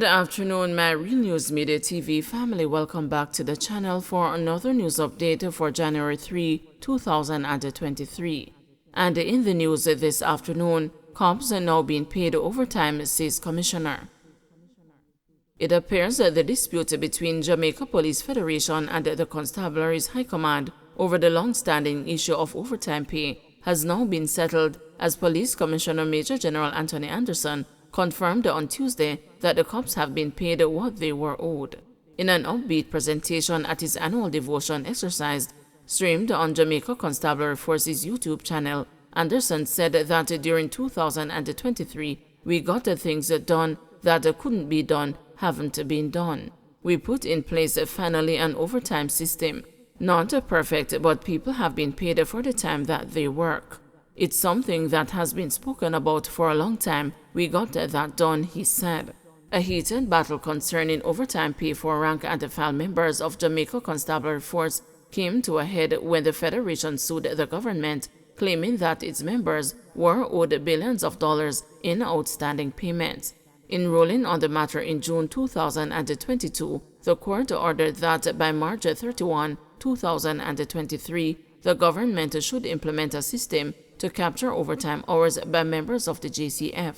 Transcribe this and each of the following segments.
Good afternoon, my Real News Media TV family. Welcome back to the channel for another news update for January 3, 2023. And in the news this afternoon, cops are now being paid overtime, says Commissioner. It appears that the dispute between Jamaica Police Federation and the Constabulary's High Command over the long-standing issue of overtime pay has now been settled, as Police Commissioner Major General Anthony Anderson confirmed on Tuesday that the cops have been paid what they were owed. In an upbeat presentation at his annual devotion exercise, streamed on Jamaica Constabulary Force's YouTube channel, Anderson said that during 2023, we got the things done that couldn't be done, haven't been done. We put in place finally an overtime system. Not perfect, but people have been paid for the time that they work. It's something that has been spoken about for a long time. We got that done, he said. A heated battle concerning overtime pay for rank and file members of Jamaica Constabulary Force came to a head when the Federation sued the government, claiming that its members were owed billions of dollars in outstanding payments. In ruling on the matter in June 2022, the court ordered that by March 31, 2023, the government should implement a system to capture overtime hours by members of the JCF.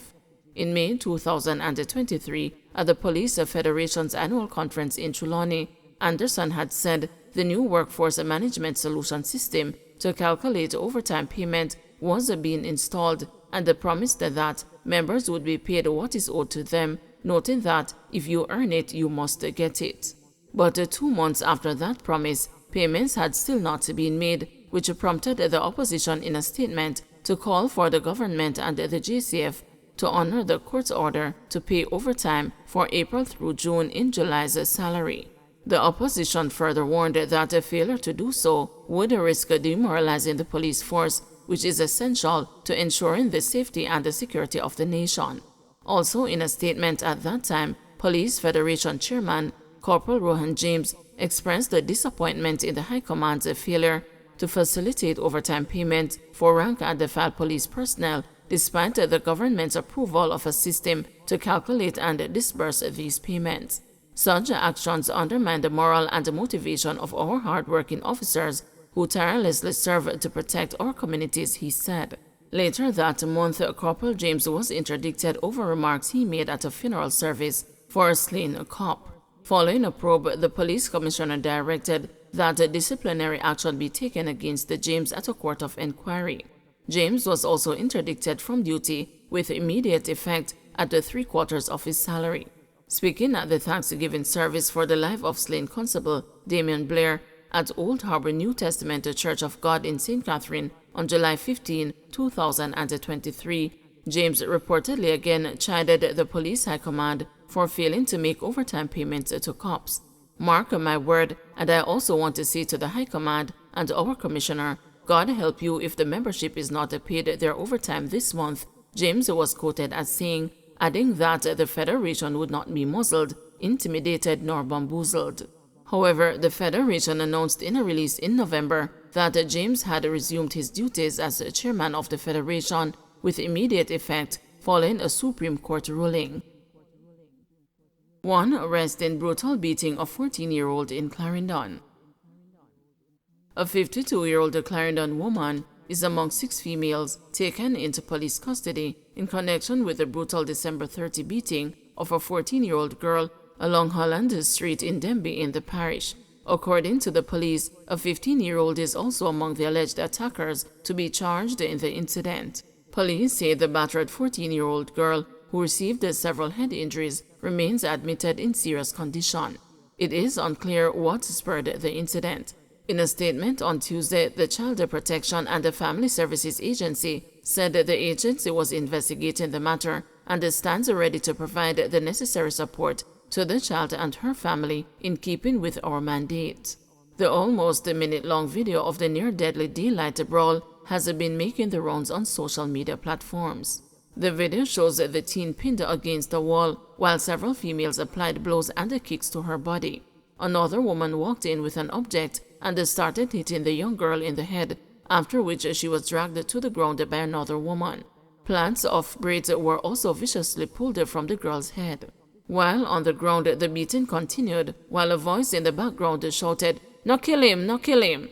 In May 2023, at the Police Federation's annual conference in Trelawney, Anderson had said the new workforce management solution system to calculate overtime payment was being installed, and promised that members would be paid what is owed to them, noting that if you earn it, you must get it. But 2 months after that promise, payments had still not been made, which prompted the opposition in a statement to call for the government and the JCF to honor the court's order to pay overtime for April through June in July's salary. The opposition further warned that a failure to do so would risk demoralizing the police force, which is essential to ensuring the safety and the security of the nation. Also, in a statement at that time, Police Federation Chairman Corporal Rohan James expressed the disappointment in the High Command's failure to facilitate overtime payment for rank and file police personnel, despite the government's approval of a system to calculate and disburse these payments. Such actions undermine the moral and motivation of our hard-working officers who tirelessly serve to protect our communities, he said. Later that month, Corporal James was interdicted over remarks he made at a funeral service for a slain cop. Following a probe, the police commissioner directed that disciplinary action be taken against James at a court of inquiry. James was also interdicted from duty with immediate effect at the 3/4 of his salary. Speaking at the Thanksgiving service for the life of slain Constable Damian Blair at Old Harbor New Testament Church of God in St. Catherine on July 15, 2023, James reportedly again chided the police high command for failing to make overtime payments to cops. Mark my word, and I also want to say to the high command and our commissioner, God help you if the membership is not paid their overtime this month, James was quoted as saying, adding that the Federation would not be muzzled, intimidated, nor bamboozled. However, the Federation announced in a release in November that James had resumed his duties as chairman of the Federation with immediate effect following a Supreme Court ruling. One arrest in brutal beating of 14-year-old in Clarendon. A 52-year-old Clarendon woman is among 6 females taken into police custody in connection with the brutal December 30 beating of a 14-year-old girl along Holland Street in Denby in the parish. According to the police, a 15-year-old is also among the alleged attackers to be charged in the incident. Police say the battered 14-year-old girl, who received several head injuries, remains admitted in serious condition. It is unclear what spurred the incident. In a statement on Tuesday, the Child Protection and the Family Services Agency said that the agency was investigating the matter and stands ready to provide the necessary support to the child and her family in keeping with our mandate. The almost minute-long video of the near-deadly daylight brawl has been making the rounds on social media platforms. The video shows the teen pinned against the wall while several females applied blows and kicks to her body. Another woman walked in with an object and started hitting the young girl in the head, after which she was dragged to the ground by another woman. Plaits of braids were also viciously pulled from the girl's head. While on the ground, the beating continued, while a voice in the background shouted, "No kill him, no kill him."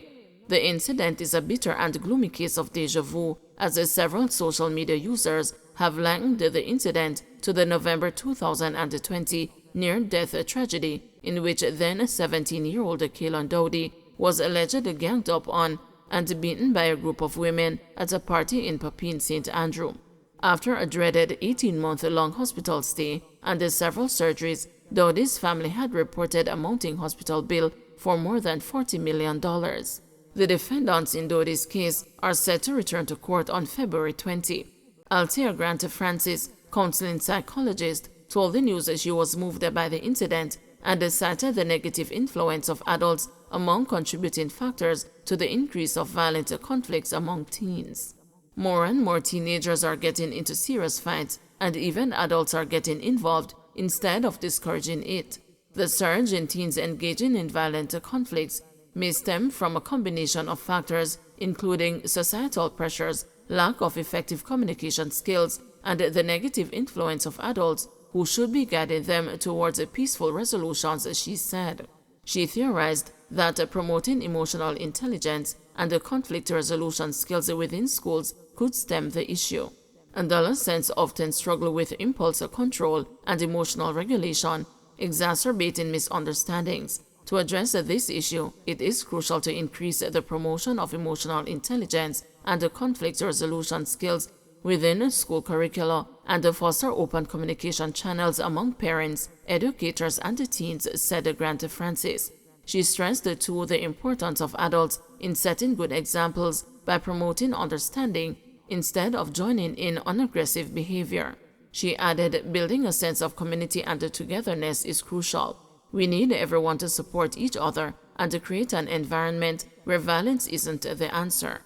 The incident is a bitter and gloomy case of déjà vu, as several social media users have likened the incident to the November 2020 near-death tragedy in which then 17-year-old Kaylon Dowdy was allegedly ganged up on and beaten by a group of women at a party in Papine, St. Andrew. After a dreaded 18-month-long hospital stay and several surgeries, Dowdy's family had reported a mounting hospital bill for more than $40 million. The defendants in Dowdy's case are set to return to court on February 20. Althea Grant Francis, counseling psychologist, told the news she was moved by the incident and cited the negative influence of adults among contributing factors to the increase of violent conflicts among teens. More and more teenagers are getting into serious fights, and even adults are getting involved instead of discouraging it. The surge in teens engaging in violent conflicts may stem from a combination of factors, including societal pressures, lack of effective communication skills, and the negative influence of adults who should be guiding them towards peaceful resolutions, she said. She theorized that promoting emotional intelligence and conflict resolution skills within schools could stem the issue. Adolescents often struggle with impulse control and emotional regulation, exacerbating misunderstandings. To address this issue, it is crucial to increase the promotion of emotional intelligence and conflict resolution skills within school curricula and foster open communication channels among parents, educators, and teens, said Grant Francis. She stressed too the importance of adults in setting good examples by promoting understanding instead of joining in on aggressive behavior. She added, building a sense of community and togetherness is crucial. We need everyone to support each other and to create an environment where violence isn't the answer.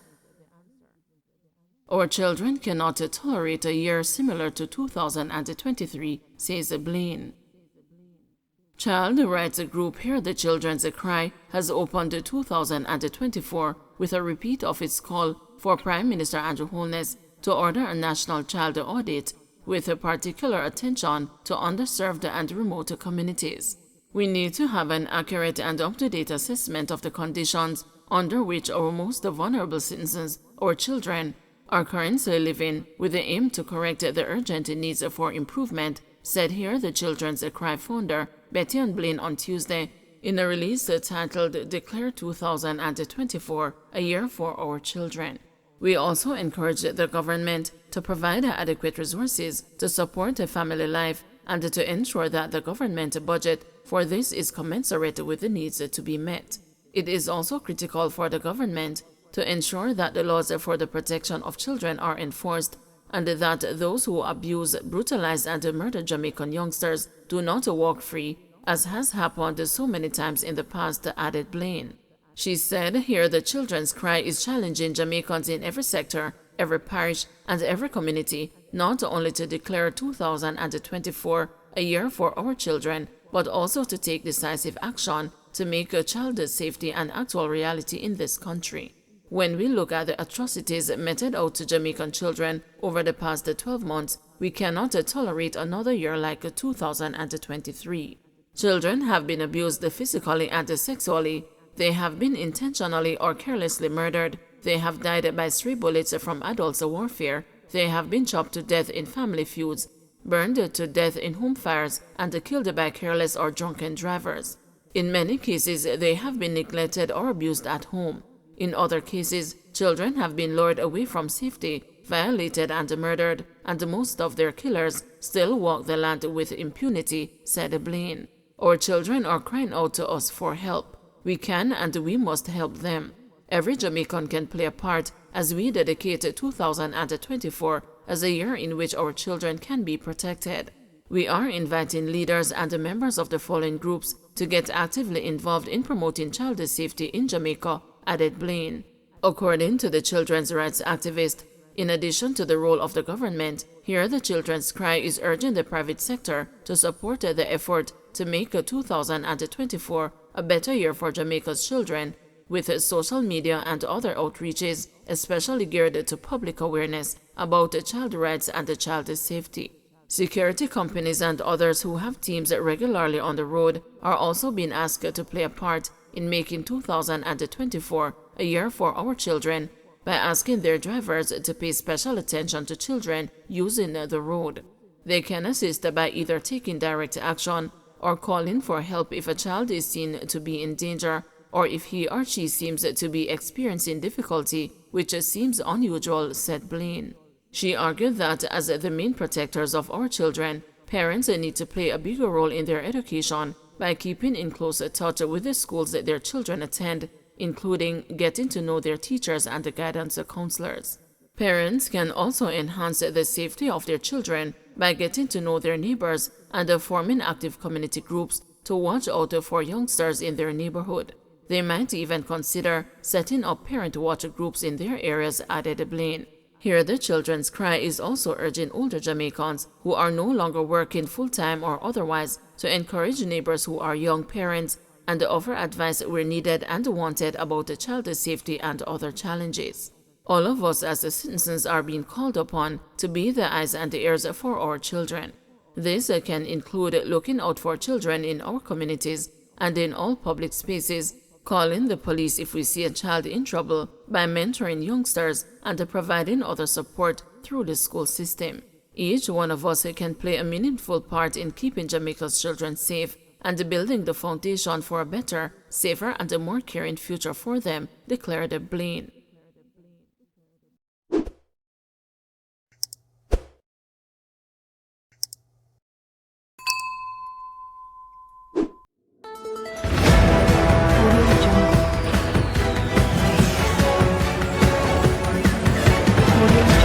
Our children cannot tolerate a year similar to 2023, says Blaine. Child rights group Hear the Children's Cry has opened 2024 with a repeat of its call for Prime Minister Andrew Holness to order a national child audit with particular attention to underserved and remote communities. We need to have an accurate and up-to-date assessment of the conditions under which our most vulnerable citizens, or children, are currently living, with the aim to correct the urgent needs for improvement, said Hear the Children's Cry founder Betty Ann Blaine on Tuesday in a release titled Declare 2024 a Year for Our Children. We also encourage the government to provide adequate resources to support a family life and to ensure that the government budget for this is commensurate with the needs to be met. It is also critical for the government to ensure that the laws for the protection of children are enforced and that those who abuse, brutalize, and murder Jamaican youngsters do not walk free, as has happened so many times in the past, added Blaine. She said, Hear the Children's Cry is challenging Jamaicans in every sector, every parish, and every community, not only to declare 2024 a year for our children, but also to take decisive action to make child safety an actual reality in this country. When we look at the atrocities meted out to Jamaican children over the past 12 months, we cannot tolerate another year like 2023. Children have been abused physically and sexually. They have been intentionally or carelessly murdered. They have died by stray bullets from adults' warfare. They have been chopped to death in family feuds, burned to death in home fires, and killed by careless or drunken drivers. In many cases, they have been neglected or abused at home. In other cases, children have been lured away from safety, violated, and murdered, and most of their killers still walk the land with impunity, said Blaine. Our children are crying out to us for help. We can and we must help them. Every Jamaican can play a part as we dedicate 2024 as a year in which our children can be protected. We are inviting leaders and members of the following groups to get actively involved in promoting child safety in Jamaica, added Blaine. According to the children's rights activist, in addition to the role of the government, Hear the Children's Cry is urging the private sector to support the effort to make 2024 a better year for Jamaica's children, with social media and other outreaches especially geared to public awareness about child rights and child safety. Security companies and others who have teams regularly on the road are also being asked to play a part in making 2024 a year for our children by asking their drivers to pay special attention to children using the road. They can assist by either taking direct action or calling for help if a child is seen to be in danger or if he or she seems to be experiencing difficulty, which seems unusual, said Blaine. She argued that as the main protectors of our children, parents need to play a bigger role in their education by keeping in close touch with the schools that their children attend, including getting to know their teachers and the guidance counselors. Parents can also enhance the safety of their children by getting to know their neighbors and forming active community groups to watch out for youngsters in their neighborhood. They might even consider setting up parent watch groups in their areas, added Blaine. Hear the Children's Cry is also urging older Jamaicans who are no longer working full-time or otherwise to encourage neighbors who are young parents and offer advice where needed and wanted about the child safety and other challenges. All of us as citizens are being called upon to be the eyes and the ears for our children. This can include looking out for children in our communities and in all public spaces, calling the police if we see a child in trouble, by mentoring youngsters and providing other support through the school system. Each one of us can play a meaningful part in keeping Jamaica's children safe and building the foundation for a better, safer, and a more caring future for them, declared Blaine. Audio